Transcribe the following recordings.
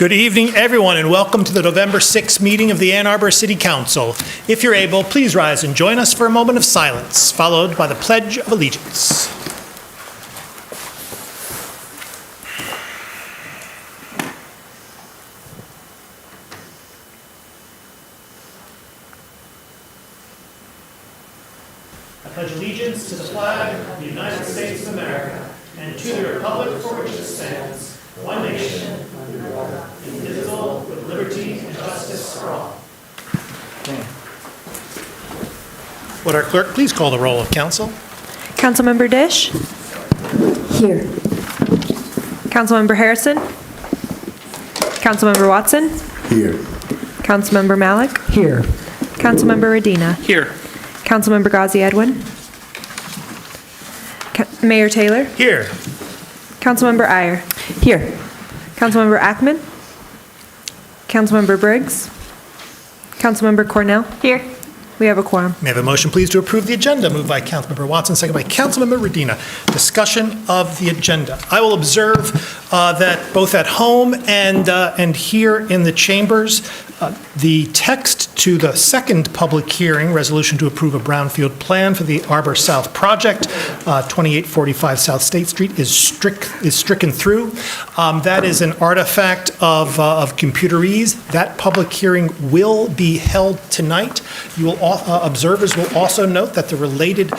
Good evening, everyone, and welcome to the November 6th meeting of the Ann Arbor City Council. If you're able, please rise and join us for a moment of silence, followed by the Pledge of Allegiance. I pledge allegiance to the flag of the United States of America and to the republic for which it stands, one nation, indivisible, with liberty and justice for all. Would our clerk please call the roll of council? Councilmember Dish? Here. Councilmember Harrison? Councilmember Watson? Here. Councilmember Malik? Here. Councilmember Radina? Here. Councilmember Ghazi Edwin? Mayor Taylor? Here. Councilmember Iyer? Here. Councilmember Ackman? Councilmember Briggs? Councilmember Cornell? Here. We have a quorum. May I have a motion, please, to approve the agenda? Moved by Councilmember Watson, second by Councilmember Radina. Discussion of the agenda. I will observe that both at home and here in the chambers, the text to the second public hearing, resolution to approve a brownfield plan for the Arbor South project, 2845 South State Street, is stricken through. That is an artifact of computerese. That public hearing will be held tonight. You will observers will also note that the related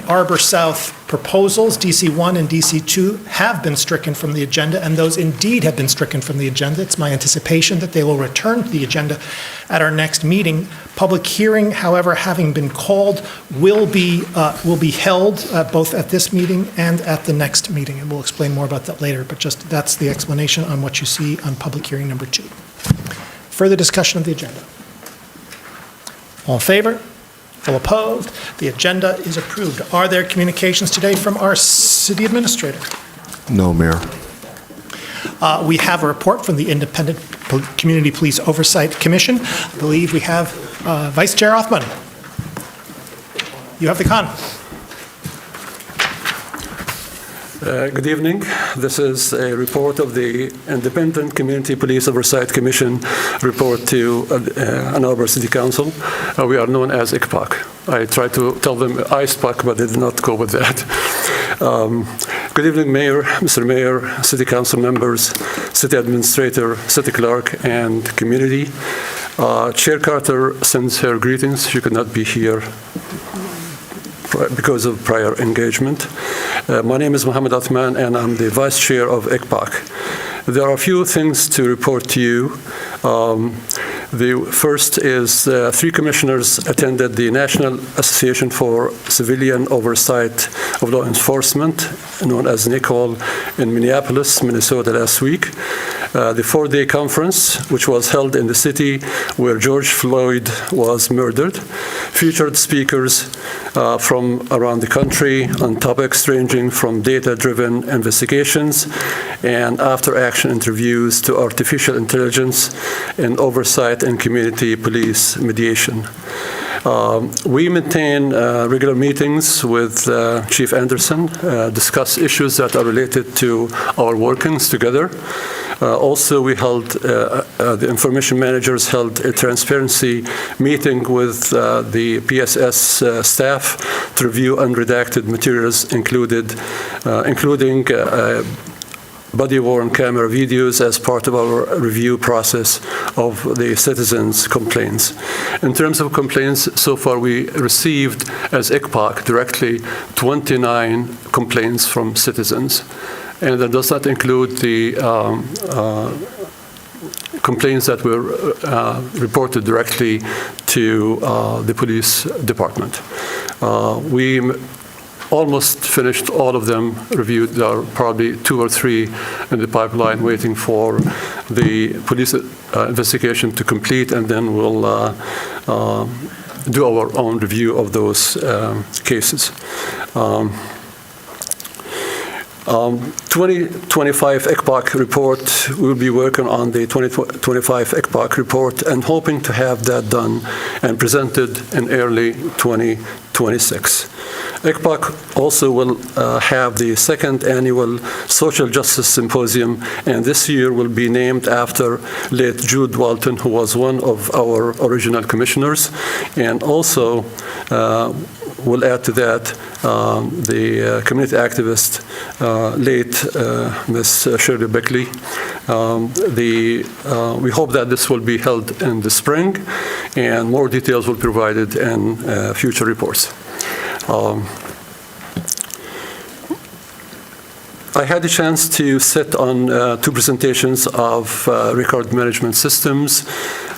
Arbor South proposals, DC1 and DC2, have been stricken from the agenda, and those indeed have been stricken from the agenda. It's my anticipation that they will return to the agenda at our next meeting. Public hearing, however, having been called, will be held both at this meeting and at the next meeting, and we'll explain more about that later, but just that's the explanation on what you see on public hearing number 2. Further discussion of the agenda. All in favor? All opposed? The agenda is approved. Are there communications today from our city administrator? No, Mayor. We have a report from the Independent Community Police Oversight Commission. I believe we have Vice Chair Othman. You have the con. Good evening. This is a report of the Independent Community Police Oversight Commission report to Ann Arbor City Council. We are known as ICPOC. I tried to tell them ISPOC, but they did not go with that. Good evening, Mayor, Mr. Mayor, City Council members, City Administrator, City Clerk, and community. Chair Carter sends her greetings. She could not be here because of prior engagement. My name is Mohammed Athman, and I'm the Vice Chair of ICPOC. There are a few things to report to you. The first is 3 commissioners attended the National Association for Civilian Oversight of Law Enforcement, known as NACOL, in Minneapolis, Minnesota last week. The 4-day conference, which was held in the city where George Floyd was murdered, featured speakers from around the country on topics ranging from data-driven investigations and after-action interviews to artificial intelligence and oversight and community police mediation. We maintain regular meetings with Chief Anderson, discuss issues that are related to our workings together. Also, we held, the information managers held a transparency meeting with the PSS staff to review unredacted materials including body-worn camera videos as part of our review process of the citizens' complaints. In terms of complaints, so far we received, as ICPOC, directly 29 complaints from citizens. And that does not include the complaints that were reported directly to the police department. We almost finished all of them reviewed. There are probably 2 or 3 in the pipeline waiting for the police investigation to complete, and then we'll do our own review of those cases. 2025 ICPOC report, we'll be working on the 2025 ICPOC report and hoping to have that done and presented in early 2026. ECPAC also will have the second annual Social Justice Symposium, and this year will be named after late Jude Walton, who was one of our original commissioners, and also we'll add to that the community activist, late Ms. Shirley Beckley. We hope that this will be held in the spring, and more details will be provided in future reports. I had a chance to sit on two presentations of record management systems,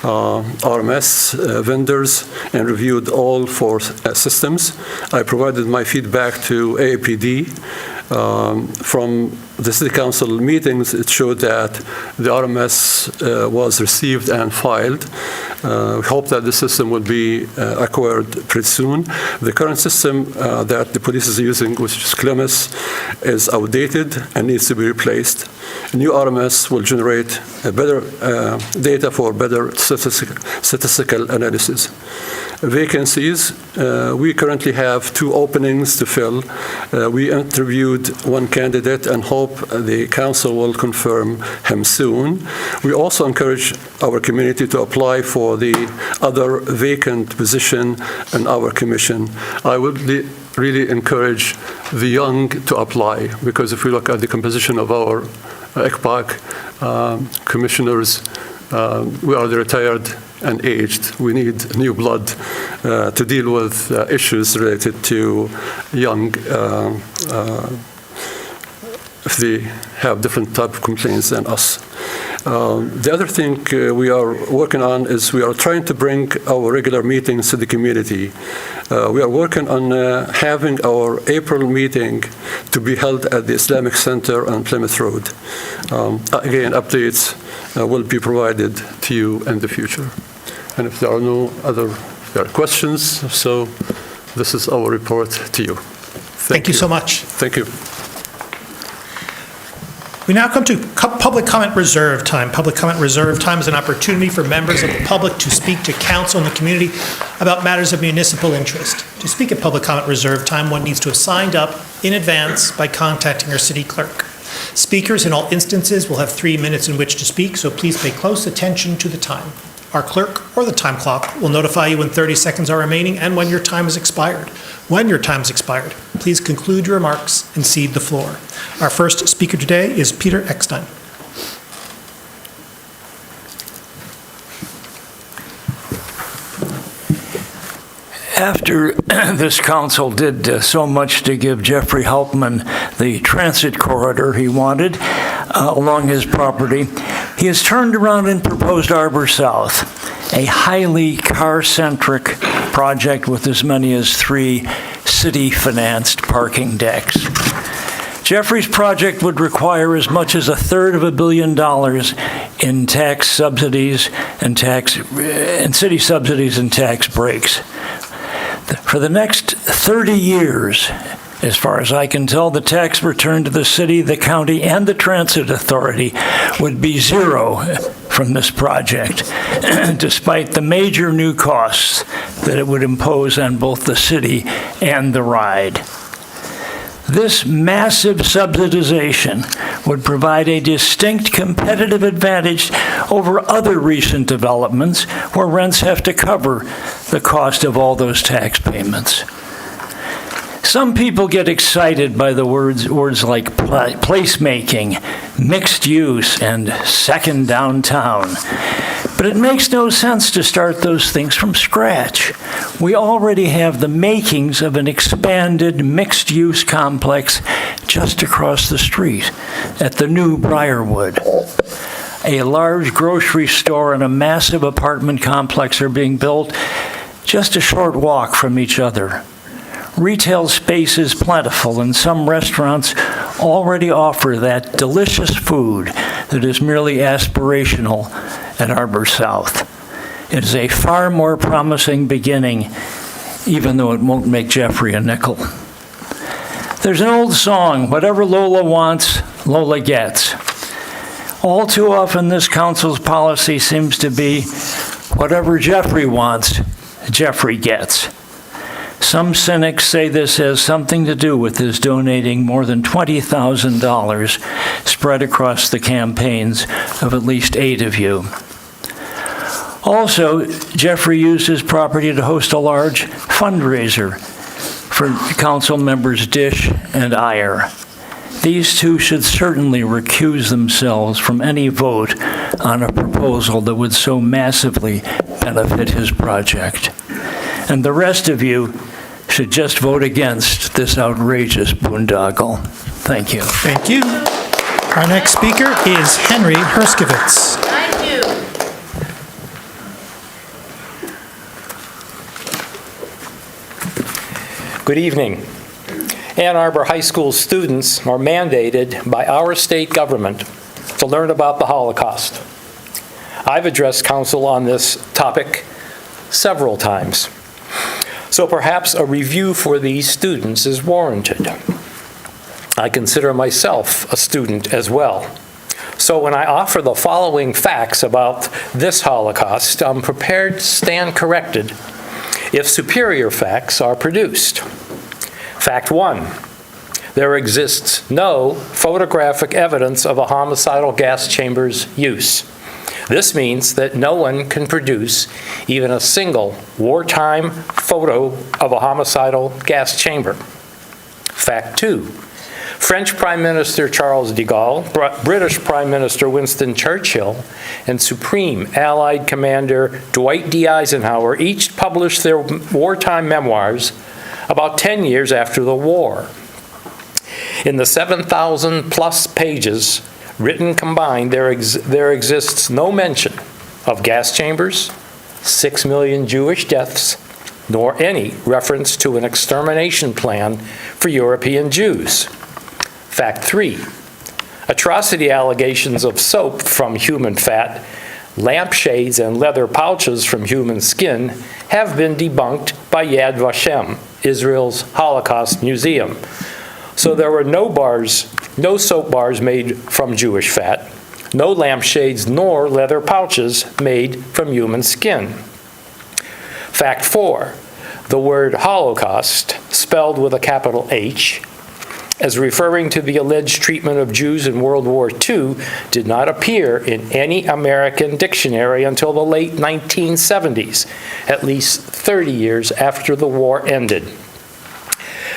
RMS vendors, and reviewed all four systems. I provided my feedback to AAPD. From the City Council meetings, it showed that the RMS was received and filed. We hope that the system will be acquired pretty soon. The current system that the police is using, which is CLEMIS, is outdated and needs to be replaced. A new RMS will generate better data for better statistical analysis. Vacancies, we currently have 2 openings to fill. We interviewed one candidate and hope the council will confirm him soon. We also encourage our community to apply for the other vacant position in our commission. I would really encourage the young to apply, because if we look at the composition of our ECPAC commissioners, we are the retired and aged. We need new blood to deal with issues related to young, if they have different type of complaints than us. The other thing we are working on is we are trying to bring our regular meetings to the community. We are working on having our April meeting to be held at the Islamic Center on Plymouth Road. Again, updates will be provided to you in the future. And if there are no other questions, so this is our report to you. Thank you so much. Thank you. We now come to public comment reserve time. Public comment reserve time is an opportunity for members of the public to speak to council and the community about matters of municipal interest. To speak at public comment reserve time, one needs to have signed up in advance by contacting our city clerk. Speakers in all instances will have 3 minutes in which to speak, so please pay close attention to the time. Our clerk or the time clock will notify you when 30 seconds are remaining and when your time has expired. When your time has expired, please conclude your remarks and cede the floor. Our first speaker today is Peter Eckstein. After this council did so much to give Jeffrey Hauptman the transit corridor he wanted along his property, he has turned around and proposed Arbor South, a highly car-centric project with as many as 3 city-financed parking decks. Jeffrey's project would require as much as $350 million in tax subsidies and city subsidies and tax breaks. For the next 30 years, as far as I can tell, the tax return to the city, the county, and the transit authority would be 0 from this project, despite the major new costs that it would impose on both the city and the ride. This massive subsidization would provide a distinct competitive advantage over other recent developments where rents have to cover the cost of all those tax payments. Some people get excited by the words like placemaking, mixed use, and second downtown. But it makes no sense to start those things from scratch. We already have the makings of an expanded mixed-use complex just across the street at the new Briarwood. A large grocery store and a massive apartment complex are being built just a short walk from each other. Retail space is plentiful, and some restaurants already offer that delicious food that is merely aspirational at Arbor South. It is a far more promising beginning, even though it won't make Jeffrey a nickel. There's an old song, whatever Lola wants, Lola gets. All too often, this council's policy seems to be whatever Jeffrey wants, Jeffrey gets. Some cynics say this has something to do with his donating more than $20,000 spread across the campaigns of at least 8 of you. Also, Jeffrey used his property to host a large fundraiser for council members Dish and Iyer. These two should certainly recuse themselves from any vote on a proposal that would so massively benefit his project. And the rest of you should just vote against this outrageous boondoggle. Thank you. Thank you. Our next speaker is Henry Herskovitz. Good evening. Ann Arbor High School students are mandated by our state government to learn about the Holocaust. I've addressed council on this topic several times, so perhaps a review for these students is warranted. I consider myself a student as well. So when I offer the following facts about this Holocaust, I'm prepared to stand corrected if superior facts are produced. Fact 1, there exists no photographic evidence of a homicidal gas chamber's use. This means that no one can produce even a single wartime photo of a homicidal gas chamber. Fact 2, French Prime Minister Charles de Gaulle, British Prime Minister Winston Churchill, and Supreme Allied Commander Dwight D. Eisenhower each published their wartime memoirs about 10 years after the war. In the 7,000-plus pages written combined, there exists no mention of gas chambers, 6 million Jewish deaths, nor any reference to an extermination plan for European Jews. Fact 3, atrocity allegations of soap from human fat, lampshades, and leather pouches from human skin have been debunked by Yad Vashem, Israel's Holocaust Museum. So there were no soap bars made from Jewish fat, no lampshades nor leather pouches made from human skin. Fact 4, the word Holocaust, spelled with a capital H, as referring to the alleged treatment of Jews in World War II, did not appear in any American dictionary until the late 1970s, at least 30 years after the war ended.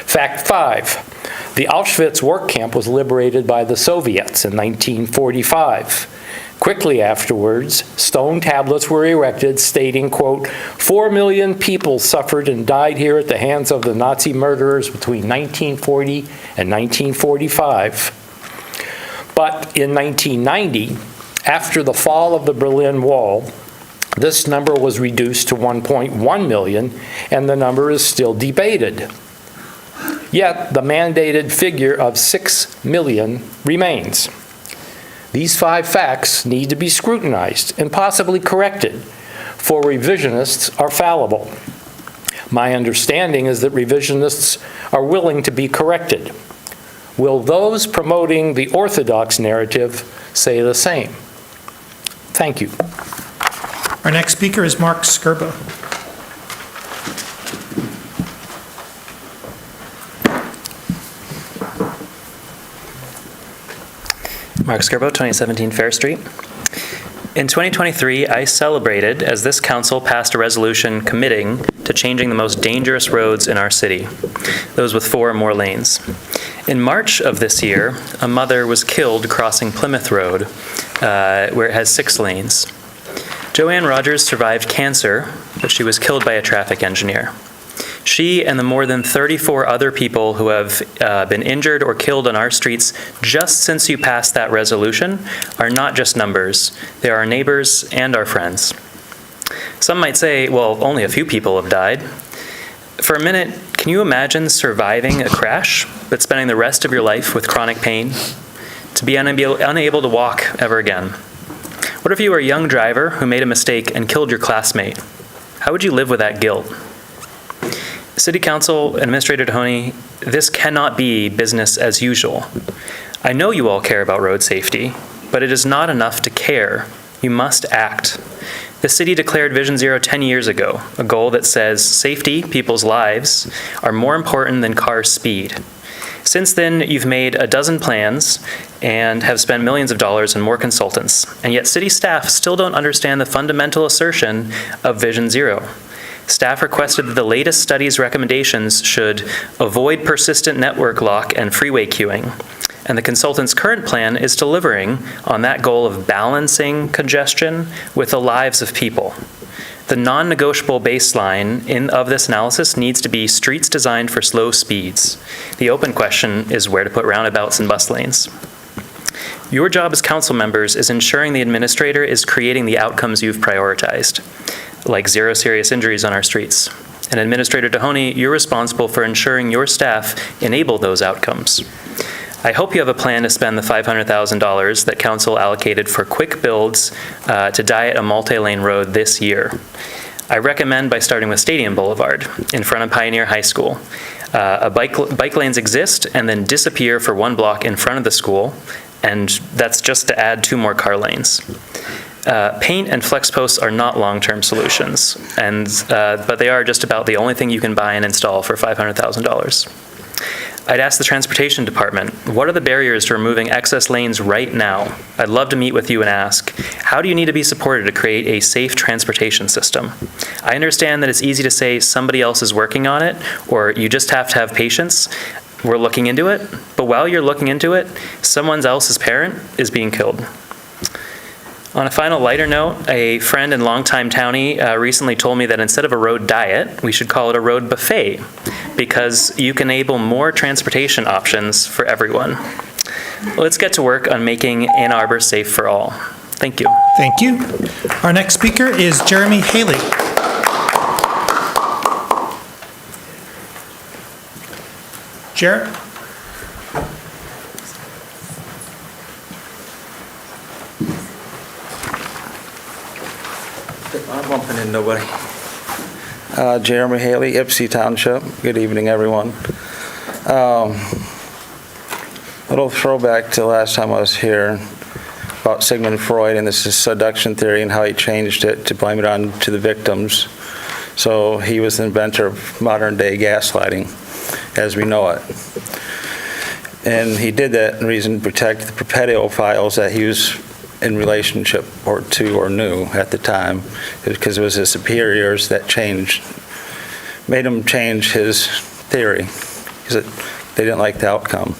Fact 5, the Auschwitz work camp was liberated by the Soviets in 1945. Quickly afterwards, stone tablets were erected stating, quote, 4 million people suffered and died here at the hands of the Nazi murderers between 1940 and 1945. But in 1990, after the fall of the Berlin Wall, this number was reduced to 1.1 million, and the number is still debated. Yet, the mandated figure of 6 million remains. These 5 facts need to be scrutinized and possibly corrected, for revisionists are fallible. My understanding is that revisionists are willing to be corrected. Will those promoting the orthodox narrative say the same? Thank you. Our next speaker is Mark Skirbo. Mark Skirbo, 2017 Fair Street. In 2023, I celebrated as this council passed a resolution committing to changing the most dangerous roads in our city, those with 4 or more lanes. In March of this year, a mother was killed crossing Plymouth Road, where it has 6 lanes. Joanne Rogers survived cancer, but she was killed by a traffic engineer. She and the more than 34 other people who have been injured or killed on our streets just since you passed that resolution are not just numbers. They are our neighbors and our friends. Some might say, well, only a few people have died. For a minute, can you imagine surviving a crash, but spending the rest of your life with chronic pain? To be unable to walk ever again? What if you were a young driver who made a mistake and killed your classmate? How would you live with that guilt? City Council, Administrator Mahoney, this cannot be business as usual. I know you all care about road safety, but it is not enough to care. You must act. The city declared Vision Zero 10 years ago, a goal that says safety, people's lives, are more important than car speed. Since then, you've made a dozen plans and have spent millions of dollars and more consultants, and yet city staff still don't understand the fundamental assertion of Vision Zero. Staff requested that the latest study's recommendations should avoid persistent network lock and freeway queuing, and the consultant's current plan is delivering on that goal of balancing congestion with the lives of people. The non-negotiable baseline of this analysis needs to be streets designed for slow speeds. The open question is where to put roundabouts and bus lanes. Your job as council members is ensuring the administrator is creating the outcomes you've prioritized, like 0 serious injuries on our streets. And Administrator Dohoney, you're responsible for ensuring your staff enable those outcomes. I hope you have a plan to spend the $500,000 that council allocated for quick builds to diet a multi-lane road this year. I recommend by starting with Stadium Boulevard in front of Pioneer High School. Bike lanes exist and then disappear for 1 block in front of the school, and that's just to add 2 more car lanes. Paint and flex posts are not long-term solutions, but they are just about the only thing you can buy and install for $500,000. I'd ask the Transportation Department, what are the barriers to removing excess lanes right now? I'd love to meet with you and ask, how do you need to be supported to create a safe transportation system? I understand that it's easy to say somebody else is working on it, or you just have to have patience. We're looking into it, but while you're looking into it, someone else's parent is being killed. On a final lighter note, a friend and longtime townie recently told me that instead of a road diet, we should call it a road buffet, because you can enable more transportation options for everyone. Let's get to work on making Ann Arbor safe for all. Thank you. Thank you. Our next speaker is Jeremy Haley. Jared? I'm bumping into nobody. Jeremy Haley, Ypsi Township. Good evening, everyone. Little throwback to the last time I was here about Sigmund Freud and this is seduction theory and how he changed it to blame it on to the victims. So he was the inventor of modern day gaslighting as we know it. And he did that in reason to protect the pedophiles that he was in relationship to or knew at the time, because it was his superiors that made him change his theory, because they didn't like the outcome.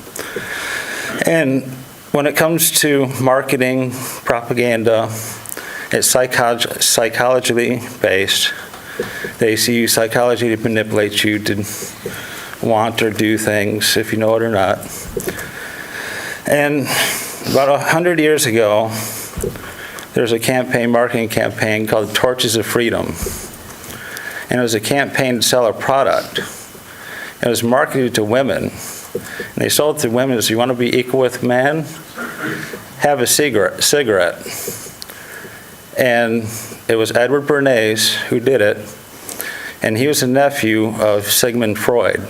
And when it comes to marketing, propaganda, it's psychologically based. They use psychology to manipulate you to want or do things, if you know it or not. And about 100 years ago, there was a marketing campaign called Torches of Freedom. And it was a campaign to sell a product. It was marketed to women. And they sold it to women as, you want to be equal with men? Have a cigarette. And it was Edward Bernays who did it. And he was a nephew of Sigmund Freud.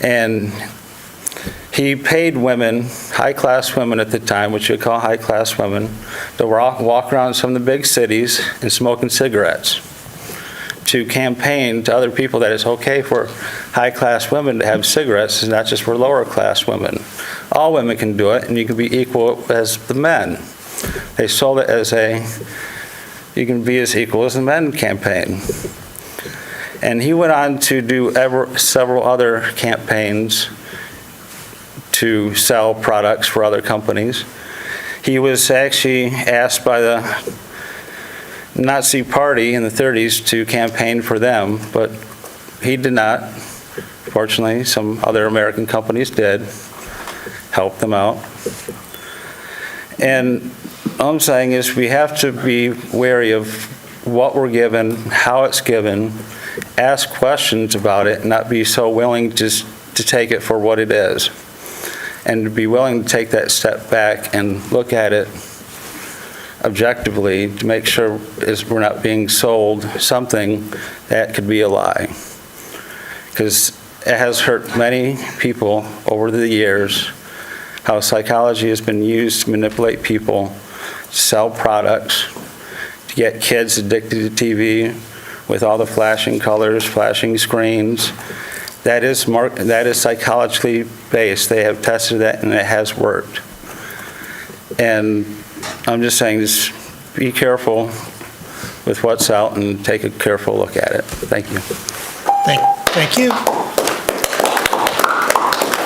And he paid women, high-class women at the time, which you call high-class women, to walk around some of the big cities and smoking cigarettes, to campaign to other people that it's okay for high-class women to have cigarettes, it's not just for lower-class women. All women can do it, and you can be equal as the men. They sold it as you can be as equal as the men campaign. And he went on to do several other campaigns to sell products for other companies. He was actually asked by the Nazi Party in the 30s to campaign for them, but he did not. Fortunately, some other American companies did help them out. And all I'm saying is we have to be wary of what we're given, how it's given, ask questions about it, and not be so willing just to take it for what it is. And to be willing to take that step back and look at it objectively to make sure we're not being sold something that could be a lie. Because it has hurt many people over the years, how psychology has been used to manipulate people, sell products, to get kids addicted to TV with all the flashing colors, flashing screens. That is psychologically based. They have tested that, and it has worked. And I'm just saying, just be careful with what's out and take a careful look at it. Thank you. Thank you.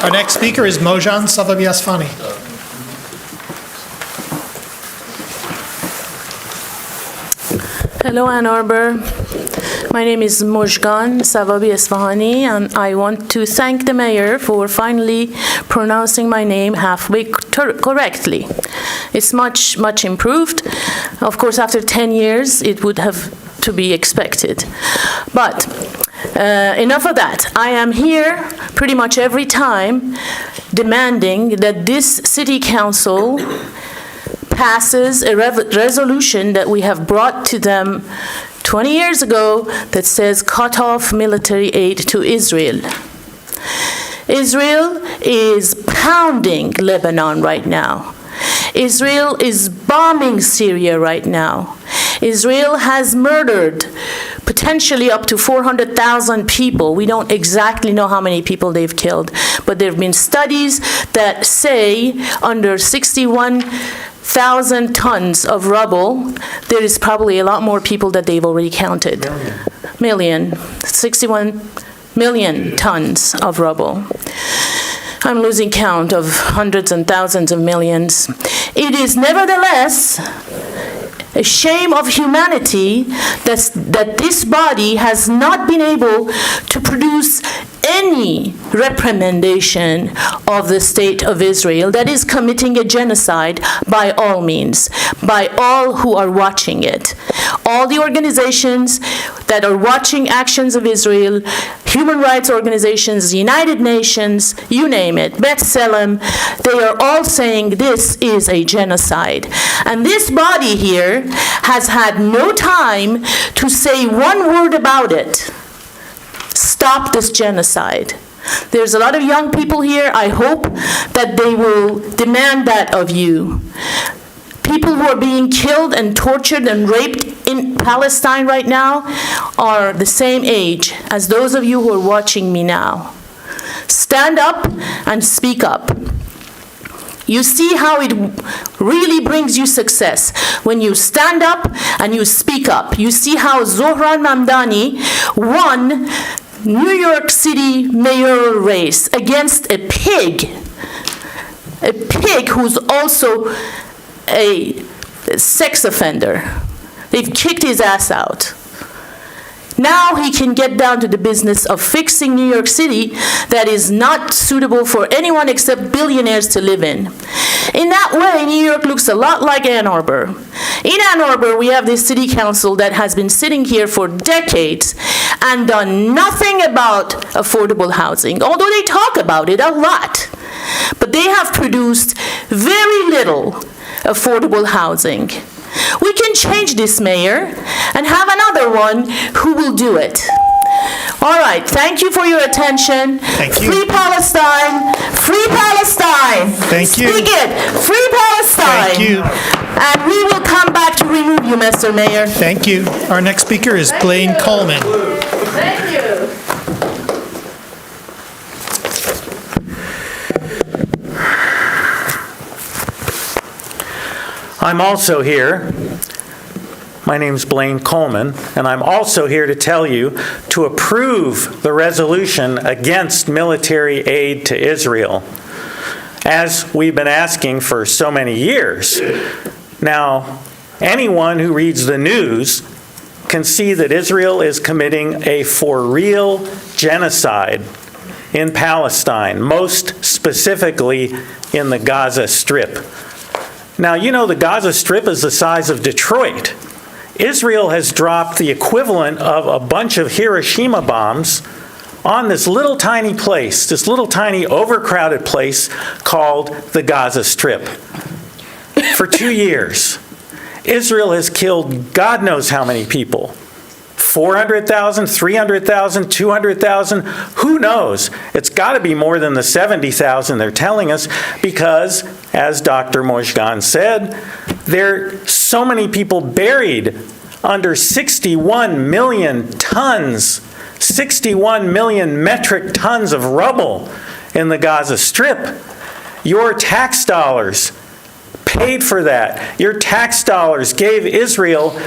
Our next speaker is Mojan Savabiasfani. Hello, Ann Arbor. My name is Mojgan Savabi Esfahani, and I want to thank the mayor for finally pronouncing my name halfway correctly. It's much, much improved. Of course, after 10 years, it would have to be expected. But enough of that. I am here pretty much every time demanding that this city council passes a resolution that we have brought to them 20 years ago that says cut off military aid to Israel. Israel is pounding Lebanon right now. Israel is bombing Syria right now. Israel has murdered potentially up to 400,000 people. We don't exactly know how many people they've killed, but there have been studies that say under 61,000 tons of rubble, there is probably a lot more people that they've already counted. 61 million tons of rubble. I'm losing count of hundreds and thousands of millions. It is nevertheless a shame of humanity that this body has not been able to produce any recommendation of the state of Israel that is committing a genocide by all means, by all who are watching it. All the organizations that are watching actions of Israel, human rights organizations, United Nations, you name it, B'Tselem, they are all saying this is a genocide. And this body here has had no time to say one word about it. Stop this genocide. There's a lot of young people here. I hope that they will demand that of you. People who are being killed and tortured and raped in Palestine right now are the same age as those of you who are watching me now. Stand up and speak up. You see how it really brings you success when you stand up and you speak up. You see how Zohran Mamdani won New York City mayoral race against a pig who's also a sex offender. They've kicked his ass out. Now he can get down to the business of fixing New York City that is not suitable for anyone except billionaires to live in. In that way, New York looks a lot like Ann Arbor. In Ann Arbor, we have this city council that has been sitting here for decades and done nothing about affordable housing, although they talk about it a lot. But they have produced very little affordable housing. We can change this, Mayor, and have another one who will do it. All right, thank you for your attention. Thank you. Free Palestine! Free Palestine! Thank you. Speak it! Free Palestine! Thank you. And we will come back to remove you, Mr. Mayor. Thank you. Our next speaker is Blaine Coleman. Thank you. I'm also here. My name's Blaine Coleman, and I'm also here to tell you to approve the resolution against military aid to Israel, as we've been asking for so many years. Now, anyone who reads the news can see that Israel is committing a for-real genocide in Palestine, most specifically in the Gaza Strip. Now, you know the Gaza Strip is the size of Detroit. Israel has dropped the equivalent of a bunch of Hiroshima bombs on this little tiny place, this little tiny overcrowded place called the Gaza Strip. For 2 years, Israel has killed God knows how many people. 400,000, 300,000, 200,000, who knows? It's got to be more than the 70,000 they're telling us because, as Dr. Mojgan said, there are so many people buried under 61 million tons, 61 million metric tons of rubble in the Gaza Strip. Your tax dollars paid for that. Your tax dollars gave Israel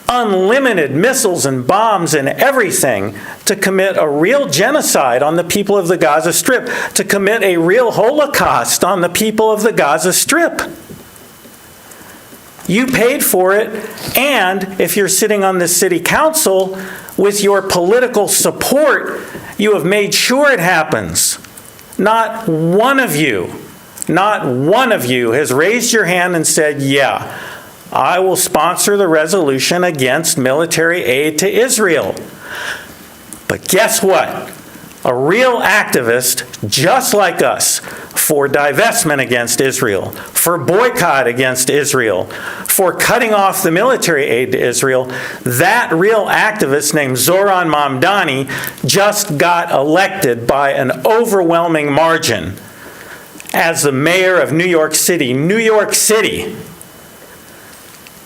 unlimited missiles and bombs and everything to commit a real genocide on the people of the Gaza Strip, to commit a real Holocaust on the people of the Gaza Strip. You paid for it, and if you're sitting on the city council, with your political support, you have made sure it happens. Not one of you has raised your hand and said, yeah, I will sponsor the resolution against military aid to Israel. But guess what? A real activist, just like us, for divestment against Israel, for boycott against Israel, for cutting off the military aid to Israel, that real activist named Zoran Mamdani just got elected by an overwhelming margin as the mayor of New York City. New York City.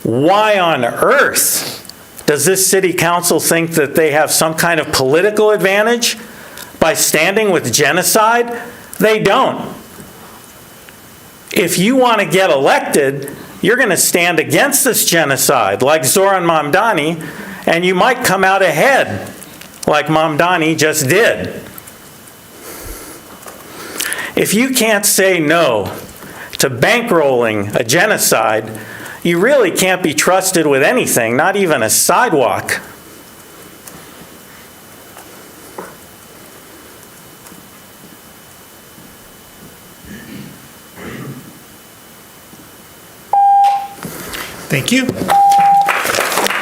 Why on earth does this city council think that they have some kind of political advantage by standing with genocide? They don't. If you want to get elected, you're going to stand against this genocide like Zoran Mamdani, and you might come out ahead like Mamdani just did. If you can't say no to bankrolling a genocide, you really can't be trusted with anything, not even a sidewalk. Thank you.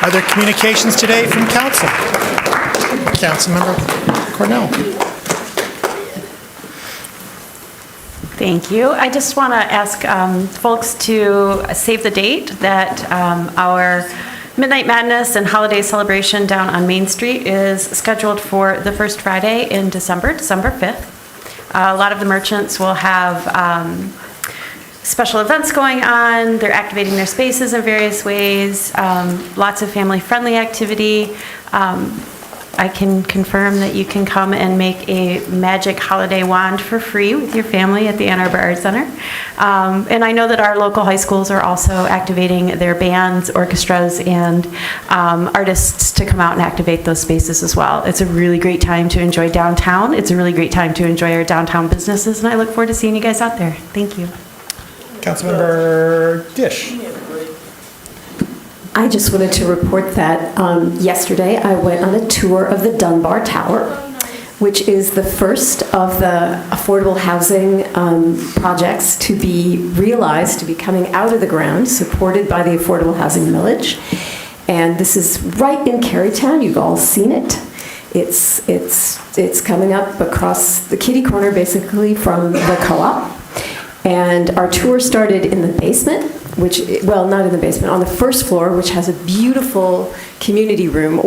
Are there communications today from council? Councilmember Cornell. Thank you. I just want to ask folks to save the date that our Midnight Madness and holiday celebration down on Main Street is scheduled for the first Friday in December, December 5th. A lot of the merchants will have special events going on. They're activating their spaces in various ways. Lots of family-friendly activity. I can confirm that you can come and make a magic holiday wand for free with your family at the Ann Arbor Art Center. And I know that our local high schools are also activating their bands, orchestras, and artists to come out and activate those spaces as well. It's a really great time to enjoy downtown. It's a really great time to enjoy our downtown businesses, and I look forward to seeing you guys out there. Thank you. Councilmember Dish. I just wanted to report that yesterday I went on a tour of the Dunbar Tower, which is the first of the affordable housing projects to be realized, to be coming out of the ground, supported by the Affordable Housing Millage. And this is right in Carytown. You've all seen it. It's coming up across the kitty corner, basically, from the co-op. And our tour started in the basement, well, not in the basement, on the first floor, which has a beautiful community room,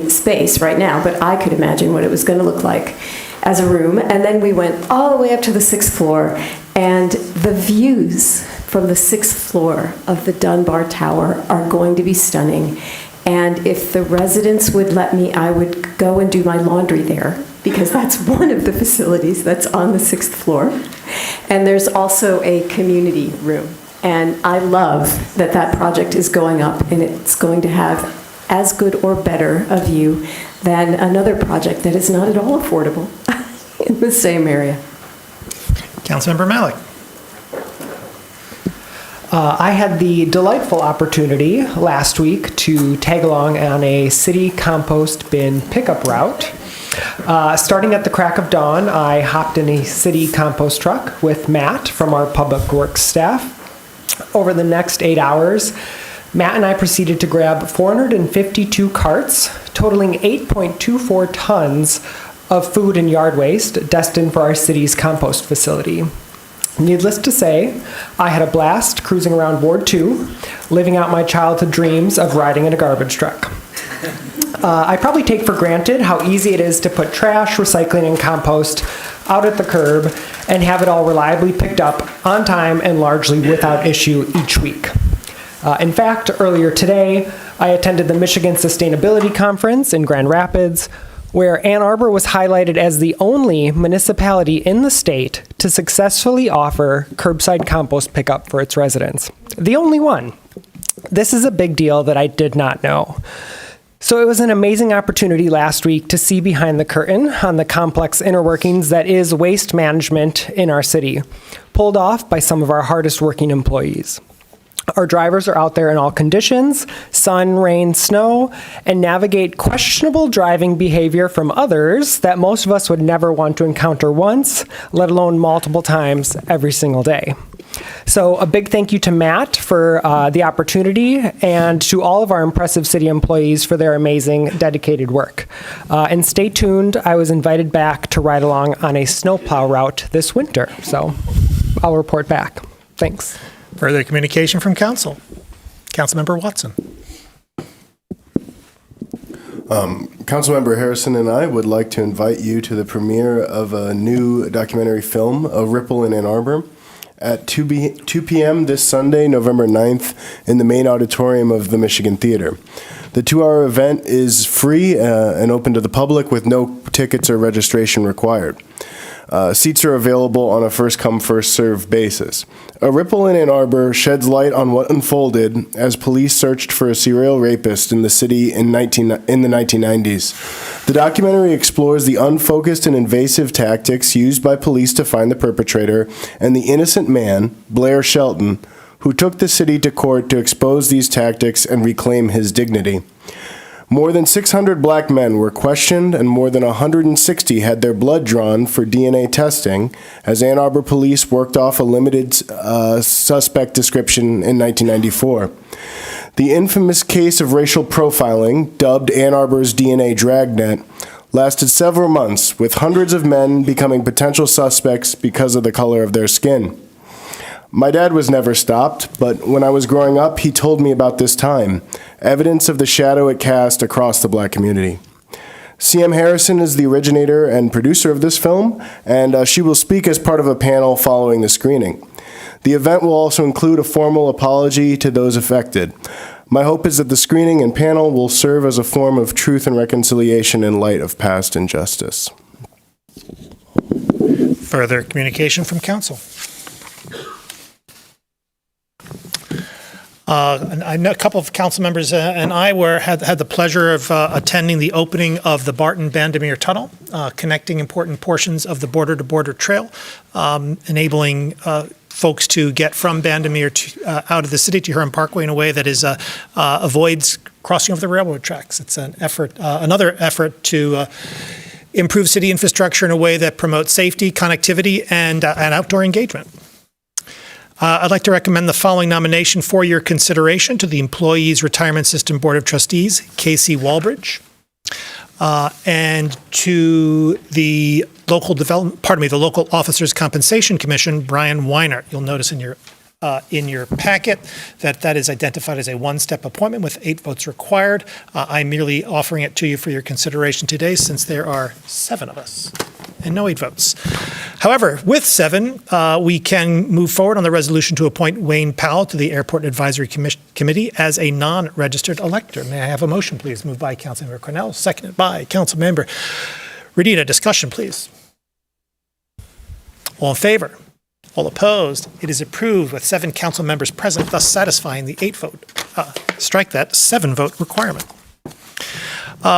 space right now, but I could imagine what it was going to look like as a room. And then we went all the way up to the 6th floor, and the views from the 6th floor of the Dunbar Tower are going to be stunning. And if the residents would let me, I would go and do my laundry there, because that's one of the facilities that's on the 6th floor. And there's also a community room. And I love that that project is going up, and it's going to have as good or better a view than another project that is not at all affordable in the same area. Councilmember Malik. I had the delightful opportunity last week to tag along on a city compost bin pickup route. Starting at the crack of dawn, I hopped in a city compost truck with Matt from our public works staff. Over the next 8 hours, Matt and I proceeded to grab 452 carts, totaling 8.24 tons of food and yard waste destined for our city's compost facility. Needless to say, I had a blast cruising around Ward 2, living out my childhood dreams of riding in a garbage truck. I probably take for granted how easy it is to put trash, recycling, and compost out at the curb and have it all reliably picked up on time and largely without issue each week. In fact, earlier today, I attended the Michigan Sustainability Conference in Grand Rapids, where Ann Arbor was highlighted as the only municipality in the state to successfully offer curbside compost pickup for its residents. The only one. This is a big deal that I did not know. So it was an amazing opportunity last week to see behind the curtain on the complex inner workings that is waste management in our city, pulled off by some of our hardest working employees. Our drivers are out there in all conditions, sun, rain, snow, and navigate questionable driving behavior from others that most of us would never want to encounter once, let alone multiple times every single day. So a big thank you to Matt for the opportunity and to all of our impressive city employees for their amazing, dedicated work. And stay tuned. I was invited back to ride along on a snowplow route this winter, so I'll report back. Thanks. Further communication from council. Councilmember Watson. Councilmember Harrison and I would like to invite you to the premiere of a new documentary film, A Ripple in Ann Arbor, at 2 p.m. this Sunday, November 9th, in the main auditorium of the Michigan Theater. The 2-hour event is free and open to the public with no tickets or registration required. Seats are available on a first-come, first-served basis. A Ripple in Ann Arbor sheds light on what unfolded as police searched for a serial rapist in the city in the 1990s. The documentary explores the unfocused and invasive tactics used by police to find the perpetrator and the innocent man, Blair Shelton, who took the city to court to expose these tactics and reclaim his dignity. More than 600 black men were questioned and more than 160 had their blood drawn for DNA testing as Ann Arbor police worked off a limited suspect description in 1994. The infamous case of racial profiling, dubbed Ann Arbor's DNA dragnet, lasted several months, with hundreds of men becoming potential suspects because of the color of their skin. My dad was never stopped, but when I was growing up, he told me about this time, evidence of the shadow it cast across the black community. C.M. Harrison is the originator and producer of this film, and she will speak as part of a panel following the screening. The event will also include a formal apology to those affected. My hope is that the screening and panel will serve as a form of truth and reconciliation in light of past injustice. Further communication from council. I know a couple of council members and I had the pleasure of attending the opening of the Barton-Bandemere Tunnel, connecting important portions of the border-to-border trail, enabling folks to get from Bandemere out of the city to Huron Parkway in a way that avoids crossing over the railroad tracks. It's an effort, another effort to improve city infrastructure in a way that promotes safety, connectivity, and outdoor engagement. I'd like to recommend the following nomination for your consideration to the Employees Retirement System Board of Trustees, Casey Walbridge, and to the the Local Officers Compensation Commission, Brian Weiner. You'll notice in your packet that is identified as a one-step appointment with 8 votes required. I'm merely offering it to you for your consideration today since there are 7 of us and no 8 votes. However, with 7, we can move forward on the resolution to appoint Wayne Powell to the Airport Advisory Committee as a non-registered elector. May I have a motion, please? Moved by Councilmember Cornell, seconded by Councilmember Redina. Discussion, please. All in favor? All opposed? It is approved with 7 council members present, thus satisfying the 8-vote, 7-vote requirement.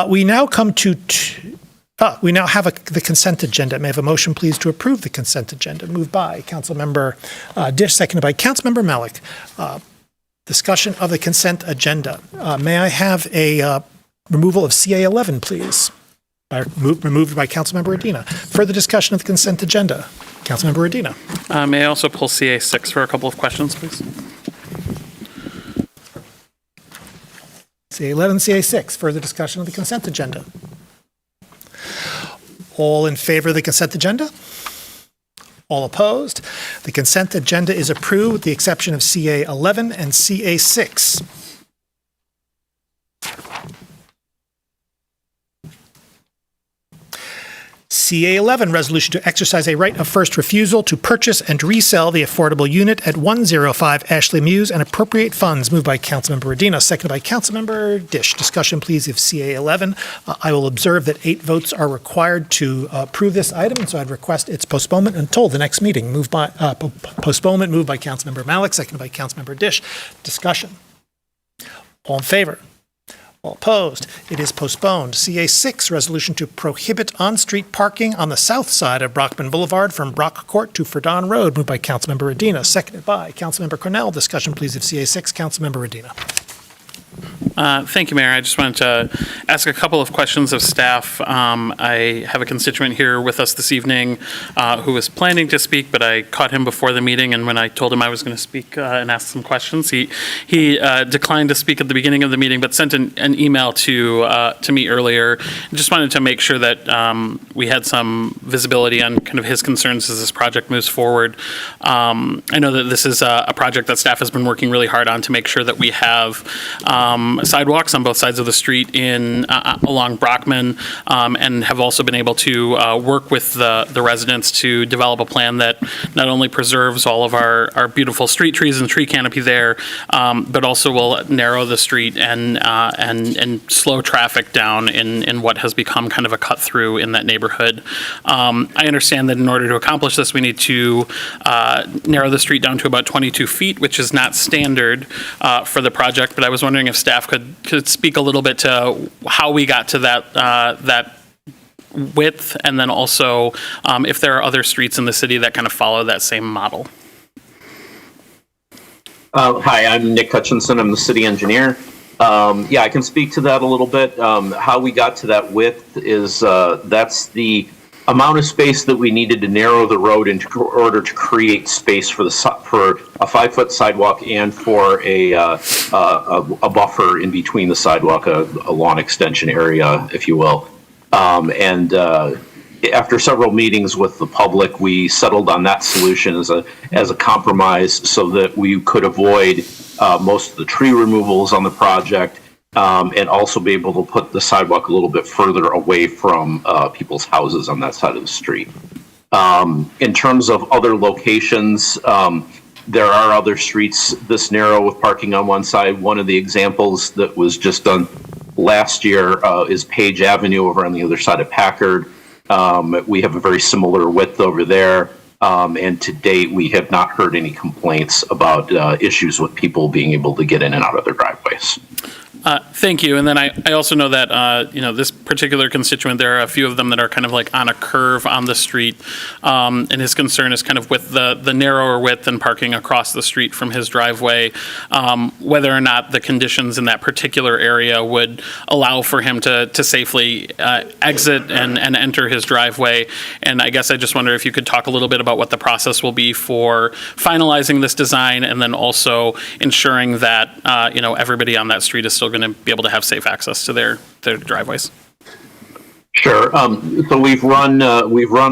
We now come to we now have the consent agenda. May I have a motion, please, to approve the consent agenda? Moved by Councilmember Dish, seconded by Councilmember Malik. Discussion of the consent agenda. May I have a removal of CA 11, please? Removed by Councilmember Redina. Further discussion of the consent agenda. Councilmember Redina. May I also pull CA 6 for a couple of questions, please? CA 11, CA 6. Further discussion of the consent agenda. All in favor of the consent agenda? All opposed? The consent agenda is approved with the exception of CA 11 and CA 6. CA11, resolution to exercise a right of first refusal to purchase and resell the affordable unit at 105 Ashley Mews and appropriate funds. Moved by Councilmember Radina, seconded by Councilmember Dish. Discussion, please, of CA11. I will observe that 8 votes are required to approve this item, and so I'd request its postponement until the next meeting. Postponement moved by Councilmember Malik, seconded by Councilmember Dish. Discussion. All in favor? All opposed? It is postponed. CA6, resolution to prohibit on-street parking on the south side of Brockman Boulevard from Brock Court to Ferdon Road. Moved by Councilmember Radina, seconded by Councilmember Cornell. Discussion, please, of CA6. Councilmember Radina. Thank you, Mayor. I just wanted to ask a couple of questions of staff. I have a constituent here with us this evening who was planning to speak, but I caught him before the meeting, and when I told him I was going to speak and ask some questions, he declined to speak at the beginning of the meeting, but sent an email to me earlier. I just wanted to make sure that we had some visibility on kind of his concerns as this project moves forward. I know that this is a project that staff has been working really hard on to make sure that we have sidewalks on both sides of the street along Brockman, and have also been able to work with the residents to develop a plan that not only preserves all of our beautiful street trees and tree canopy there, but also will narrow the street and slow traffic down in what has become kind of a cut through in that neighborhood. I understand that in order to accomplish this, we need to narrow the street down to about 22 feet, which is not standard for the project, but I was wondering if staff could speak a little bit to how we got to that width, and then also if there are other streets in the city that kind of follow that same model. Hi, I'm Nick Hutchinson. I'm the city engineer. I can speak to that a little bit. How we got to that width is that's the amount of space that we needed to narrow the road in order to create space for a 5-foot sidewalk and for a buffer in between the sidewalk, a lawn extension area, if you will. After several meetings with the public, we settled on that solution as a compromise so that we could avoid most of the tree removals on the project, and also be able to put the sidewalk a little bit further away from people's houses on that side of the street. In terms of other locations, there are other streets this narrow with parking on one side. One of the examples that was just done last year is Page Avenue over on the other side of Packard. We have a very similar width over there. And to date, we have not heard any complaints about issues with people being able to get in and out of their driveways. Thank you. And then I also know that, this particular constituent, there are a few of them that are kind of like on a curve on the street. And his concern is kind of with the narrower width and parking across the street from his driveway, whether or not the conditions in that particular area would allow for him to safely exit and enter his driveway. And I guess I just wonder if you could talk a little bit about what the process will be for finalizing this design, and then also ensuring that, everybody on that street is still going to be able to have safe access to their driveways. Sure. So we've run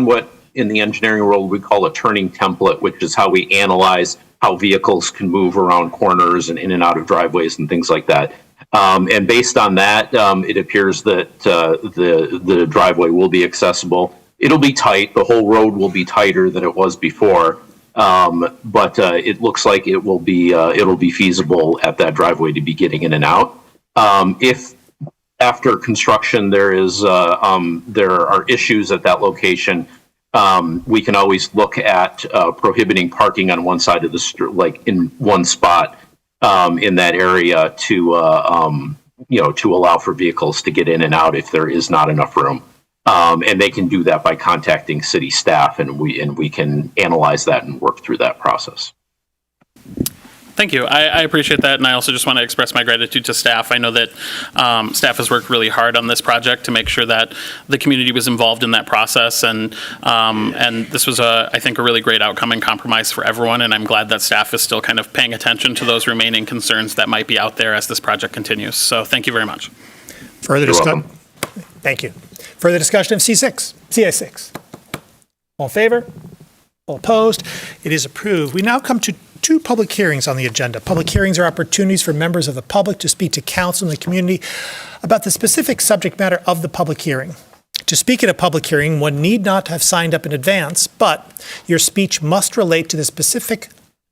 what in the engineering world we call a turning template, which is how we analyze how vehicles can move around corners and in and out of driveways and things like that. And based on that, it appears that the driveway will be accessible. It'll be tight. The whole road will be tighter than it was before. But it looks like it'll be feasible at that driveway to be getting in and out. If after construction there are issues at that location, we can always look at prohibiting parking on one side of the street, like in one spot in that area to allow for vehicles to get in and out if there is not enough room. And they can do that by contacting city staff, and we can analyze that and work through that process. Thank you. I appreciate that, and I also just want to express my gratitude to staff. I know that staff has worked really hard on this project to make sure that the community was involved in that process, and this was, I think, a really great outcome and compromise for everyone, and I'm glad that staff is still kind of paying attention to those remaining concerns that might be out there as this project continues. So thank you very much. Further discussion? Thank you. Further discussion of CA6? All in favor? All opposed? It is approved. We now come to 2 public hearings on the agenda. Public hearings are opportunities for members of the public to speak to council and the community about the specific subject matter of the public hearing. To speak at a public hearing, one need not have signed up in advance, but your speech must relate to the specific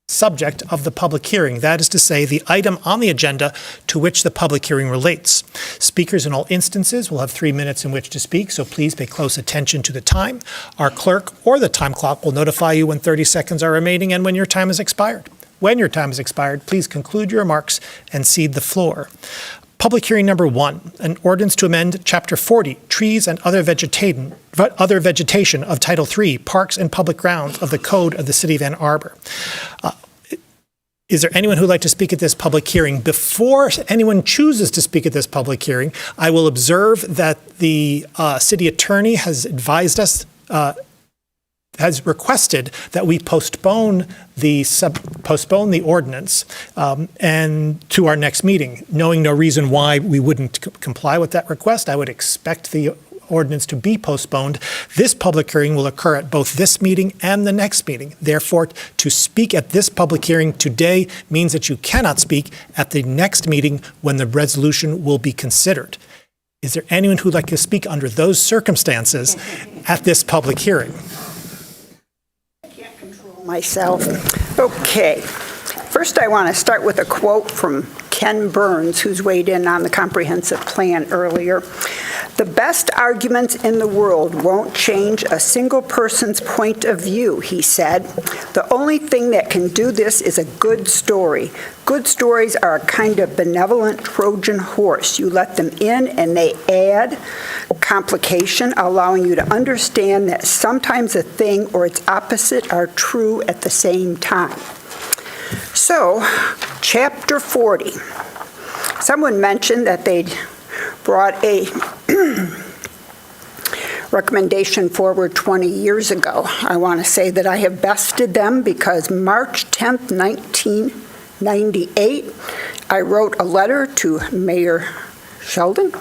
subject of the public hearing, that is to say, the item on the agenda to which the public hearing relates. Speakers in all instances will have 3 minutes in which to speak, so please pay close attention to the time. Our clerk or the time clock will notify you when 30 seconds are remaining and when your time has expired. When your time has expired, please conclude your remarks and cede the floor. Public hearing number 1, an ordinance to amend Chapter 40, Trees and Other Vegetation of Title 3, Parks and Public Grounds of the Code of the City of Ann Arbor. Is there anyone who would like to speak at this public hearing? Before anyone chooses to speak at this public hearing, I will observe that the city attorney has advised us, has requested that we postpone the ordinance and to our next meeting. Knowing no reason why we wouldn't comply with that request, I would expect the ordinance to be postponed. This public hearing will occur at both this meeting and the next meeting. Therefore, to speak at this public hearing today means that you cannot speak at the next meeting when the resolution will be considered. Is there anyone who'd like to speak under those circumstances at this public hearing? Myself. Okay. First, I want to start with a quote from Ken Burns, who's weighed in on the comprehensive plan earlier. The best arguments in the world won't change a single person's point of view, he said. The only thing that can do this is a good story. Good stories are a kind of benevolent Trojan horse. You let them in and they add complication, allowing you to understand that sometimes a thing or its opposite are true at the same time. So, Chapter 40. Someone mentioned that they'd brought a recommendation forward 20 years ago. I want to say that I have bested them because March 10th, 1998, I wrote a letter to Mayor Sheldon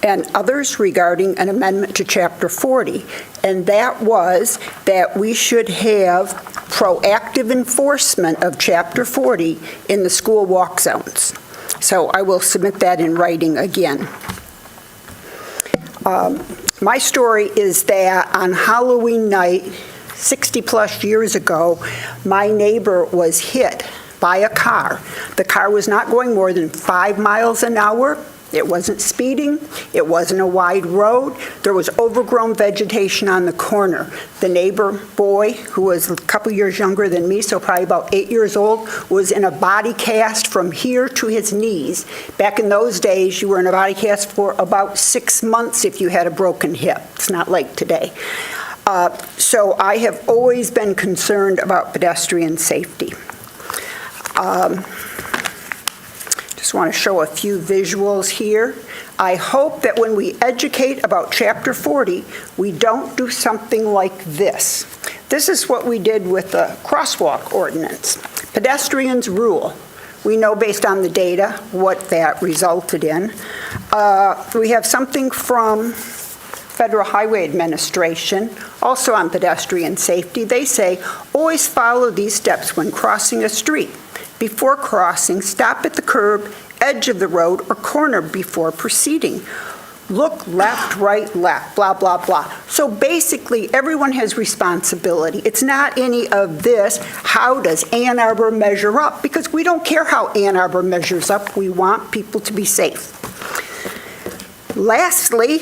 and others regarding an amendment to Chapter 40, and that was that we should have proactive enforcement of Chapter 40 in the school walk zones. So I will submit that in writing again. My story is that on Halloween night, 60-plus years ago, my neighbor was hit by a car. The car was not going more than 5 miles an hour. It wasn't speeding. It wasn't a wide road. There was overgrown vegetation on the corner. The neighbor boy, who was a couple years younger than me, so probably about 8 years old, was in a body cast from here to his knees. Back in those days, you were in a body cast for about 6 months if you had a broken hip. It's not like today. So I have always been concerned about pedestrian safety. Just want to show a few visuals here. I hope that when we educate about Chapter 40, we don't do something like this. This is what we did with the crosswalk ordinance. Pedestrians rule. We know based on the data what that resulted in. We have something from Federal Highway Administration, also on pedestrian safety. They say, always follow these steps when crossing a street. Before crossing, stop at the curb, edge of the road, or corner before proceeding. Look left, right, left, blah, blah, blah. So basically, everyone has responsibility. It's not any of this, how does Ann Arbor measure up? Because we don't care how Ann Arbor measures up. We want people to be safe. Lastly,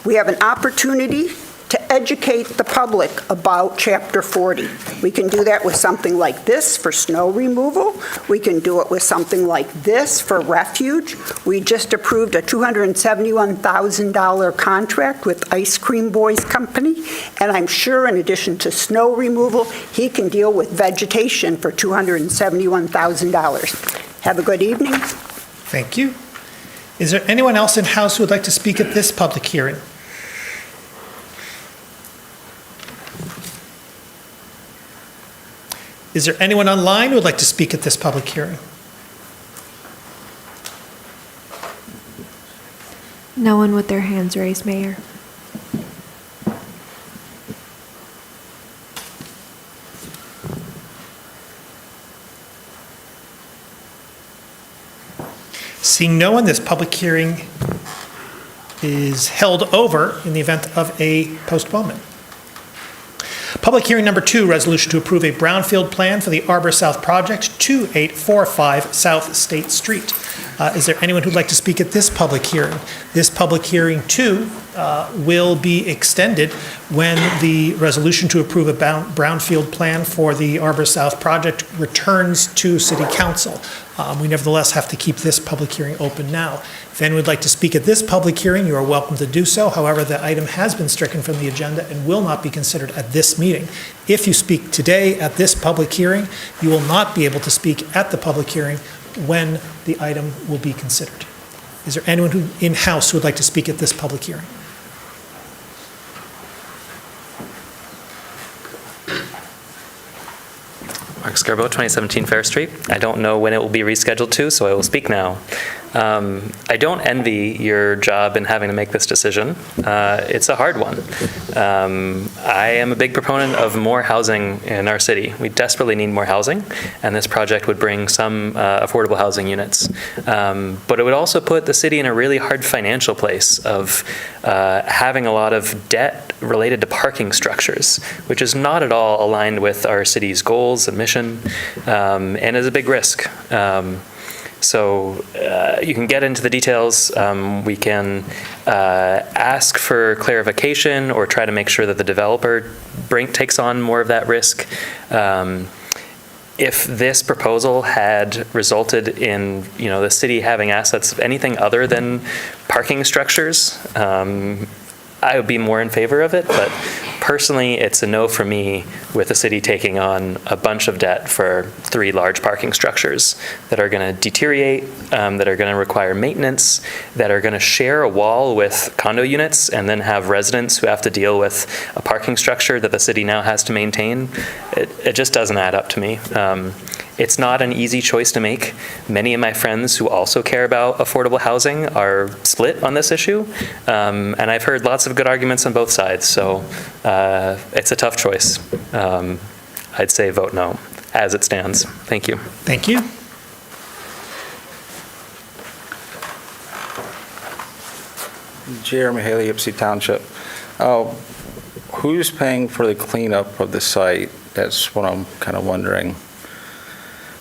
we have an opportunity to educate the public about Chapter 40. We can do that with something like this for snow removal. We can do it with something like this for refuge. We just approved a $271,000 contract with Ice Cream Boys Company, and I'm sure in addition to snow removal, he can deal with vegetation for $271,000. Have a good evening. Thank you. Is there anyone else in House who would like to speak at this public hearing? Is there anyone online who would like to speak at this public hearing? No one with their hands raised, Mayor. Seeing no one, this public hearing is held over in the event of a postponement. Public hearing number 2, resolution to approve a brownfield plan for the Arbor South project, 2845 South State Street. Is there anyone who'd like to speak at this public hearing? This public hearing, too, will be extended when the resolution to approve a brownfield plan for the Arbor South project returns to City Council. We nevertheless have to keep this public hearing open now. If anyone would like to speak at this public hearing, you are welcome to do so. However, the item has been stricken from the agenda and will not be considered at this meeting. If you speak today at this public hearing, you will not be able to speak at the public hearing when the item will be considered. Is there anyone in-house who would like to speak at this public hearing? Mark Scarborough, 2017 Fair Street. I don't know when it will be rescheduled to, so I will speak now. I don't envy your job in having to make this decision. It's a hard one. I am a big proponent of more housing in our city. We desperately need more housing, and this project would bring some affordable housing units. But it would also put the city in a really hard financial place of having a lot of debt related to parking structures, which is not at all aligned with our city's goals and mission, and is a big risk. So you can get into the details. We can ask for clarification or try to make sure that the developer takes on more of that risk. If this proposal had resulted in, the city having assets of anything other than parking structures, I would be more in favor of it, but personally, it's a no for me with the city taking on a bunch of debt for 3 large parking structures that are going to deteriorate, that are going to require maintenance, that are going to share a wall with condo units and then have residents who have to deal with a parking structure that the city now has to maintain. It just doesn't add up to me. It's not an easy choice to make. Many of my friends who also care about affordable housing are split on this issue, and I've heard lots of good arguments on both sides, so it's a tough choice. I'd say vote no, as it stands. Thank you. Thank you. Jeremy Haley, Ypsi Township. Who's paying for the cleanup of the site? That's what I'm kind of wondering.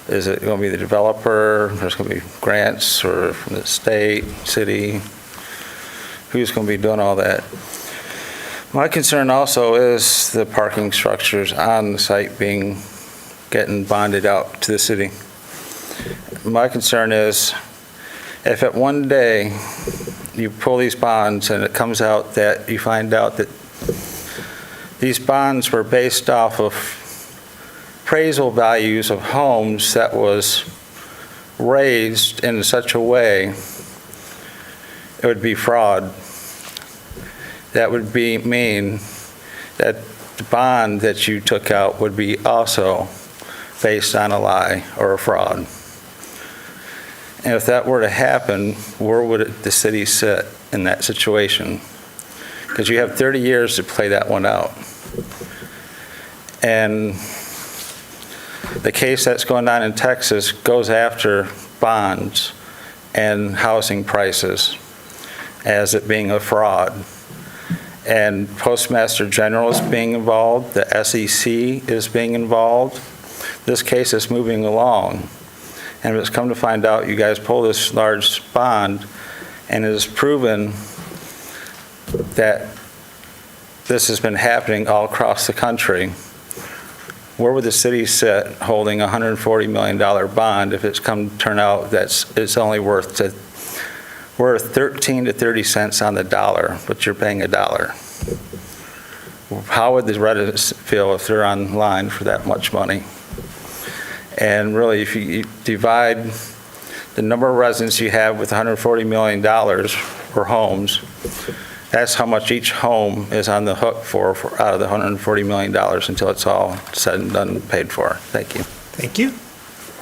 Is it going to be the developer? There's going to be grants or from the state, city? Who's going to be doing all that? My concern also is the parking structures on the site getting bonded out to the city. My concern is if at one day you pull these bonds and it comes out that you find out that these bonds were based off of appraisal values of homes that was raised in such a way, it would be fraud. That would mean that the bond that you took out would be also based on a lie or a fraud. And if that were to happen, where would the city sit in that situation? Because you have 30 years to play that one out. And the case that's going on in Texas goes after bonds and housing prices as it being a fraud. And Postmaster General is being involved, the SEC is being involved. This case is moving along. And it's come to find out you guys pull this large bond and it is proven that this has been happening all across the country. Where would the city sit holding a $140 million bond if it's come to turn out that it's only worth 13 to 30 cents on the dollar, but you're paying $1? How would the residents feel if they're online for that much money? And really, if you divide the number of residents you have with $140 million for homes, that's how much each home is on the hook for out of the $140 million until it's all said and done and paid for. Thank you. Thank you.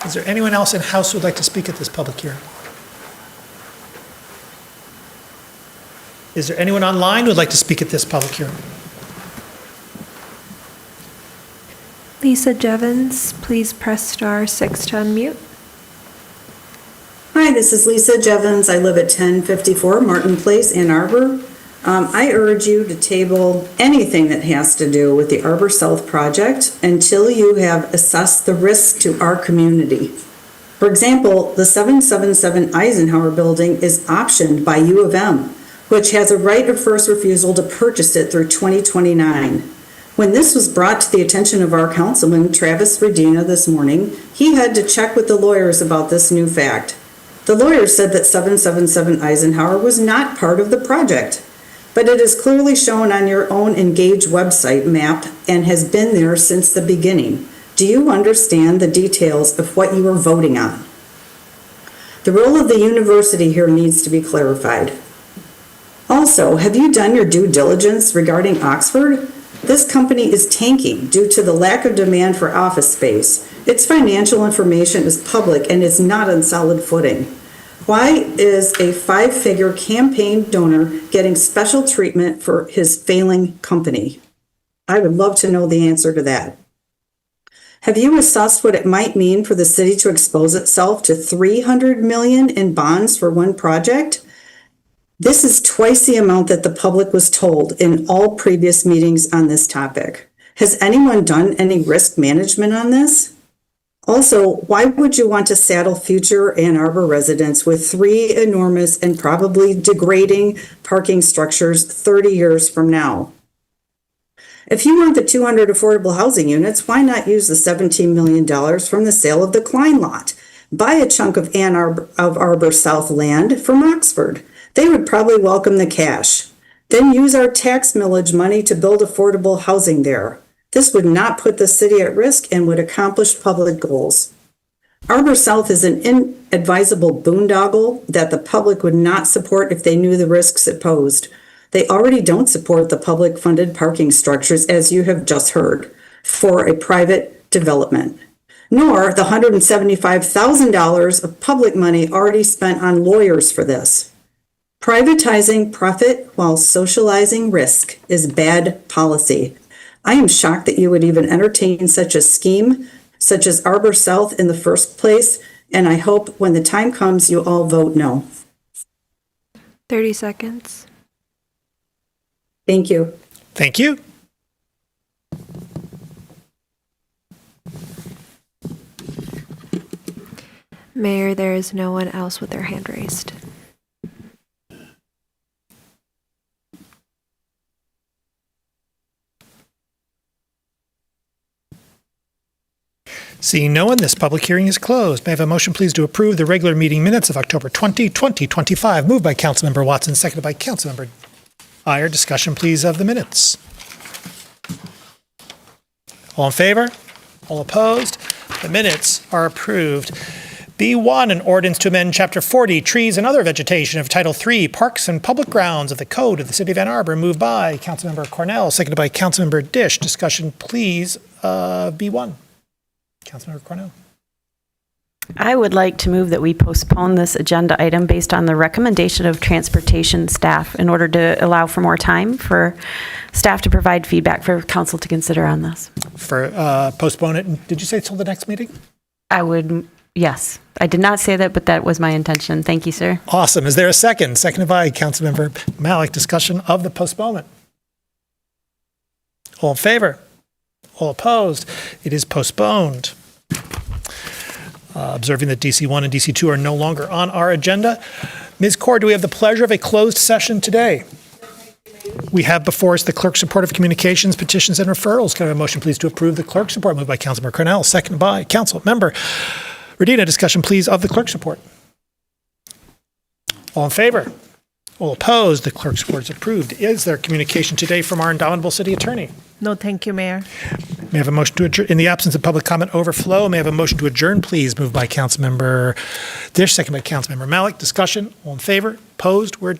Is there anyone else in house who would like to speak at this public hearing? Is there anyone online who would like to speak at this public hearing? Lisa Jevons, please press *6 to unmute. Hi, Hi, this is Lisa Jevons. I live at 1054 Martin Place, Ann Arbor. I urge you to table anything that has to do with the Arbor South project until you have assessed the risk to our community. For example, the 777 Eisenhower building is optioned by U of M, which has a right of first refusal to purchase it through 2029. When this was brought to the attention of our councilman, Travis Redina, this morning, he had to check with the lawyers about this new fact. The lawyers said that 777 Eisenhower was not part of the project, but it is clearly shown on your own Engage website map and has been there since the beginning. Do you understand the details of what you are voting on? The role of the university here needs to be clarified. Also, have you done your due diligence regarding Oxford? This company is tanking due to the lack of demand for office space. Its financial information is public and is not on solid footing. Why is a 5-figure campaign donor getting special treatment for his failing company? I would love to know the answer to that. Have you assessed what it might mean for the city to expose itself to $300 million in bonds for one project? This is twice the amount that the public was told in all previous meetings on this topic. Has anyone done any risk management on this? Also, why would you want to saddle future Ann Arbor residents with 3 enormous and probably degrading parking structures 30 years from now? If you want the 200 affordable housing units, why not use the $17 million from the sale of the Klein lot? Buy a chunk of Arbor South land from Oxford. They would probably welcome the cash. Then use our tax millage money to build affordable housing there. This would not put the city at risk and would accomplish public goals. Arbor South is an inadvisable boondoggle that the public would not support if they knew the risks it posed. They already don't support the public-funded parking structures, as you have just heard, for a private development, nor the $175,000 of public money already spent on lawyers for this. Privatizing profit while socializing risk is bad policy. I am shocked that you would even entertain such a scheme, such as Arbor South in the first place, and I hope when the time comes you all vote no. 30 seconds. Thank you. Thank you. Mayor, there is no one else with their hand raised. Seeing no one, this public hearing is closed. May I have a motion, please, to approve the regular meeting minutes of October 20, 2025? Moved by Councilmember Watson, seconded by Councilmember Iyer. Discussion, please, of the minutes. All in favor? All opposed? The minutes are approved. B1, an ordinance to amend Chapter 40, Trees and Other Vegetation of Title 3, Parks and Public Grounds of the Code of the City of Ann Arbor. Moved by Councilmember Cornell, seconded by Councilmember Dish. Discussion, please, B1. Councilmember Cornell. I would like to move that we postpone this agenda item based on the recommendation of transportation staff in order to allow for more time for staff to provide feedback for council to consider on this. For postpone it, did you say till the next meeting? I would, yes. I did not say that, but that was my intention. Thank you, sir. Awesome. Is there a second? Seconded by Councilmember Malik. Discussion of the postponement. All in favor? All opposed? It is postponed. Observing that DC1 and DC2 are no longer on our agenda. Ms. Cord, do we have the pleasure of a closed session today? We have before us the clerk's report of communications, petitions, and referrals. Can I have a motion, please, to approve the clerk's report? Moved by Councilmember Cornell, seconded by Councilmember Redina. Discussion, please, of the clerk's report. All in favor? All opposed? The clerk's report is approved. Is there communication today from our indomitable city attorney? No, thank you, Mayor. May I have a motion to adjourn? In the absence of public comment overflow, may I have a motion to adjourn, please? Moved by Councilmember Dish, seconded by Councilmember Malik. Discussion, all in favor? Opposed? We're adjourned.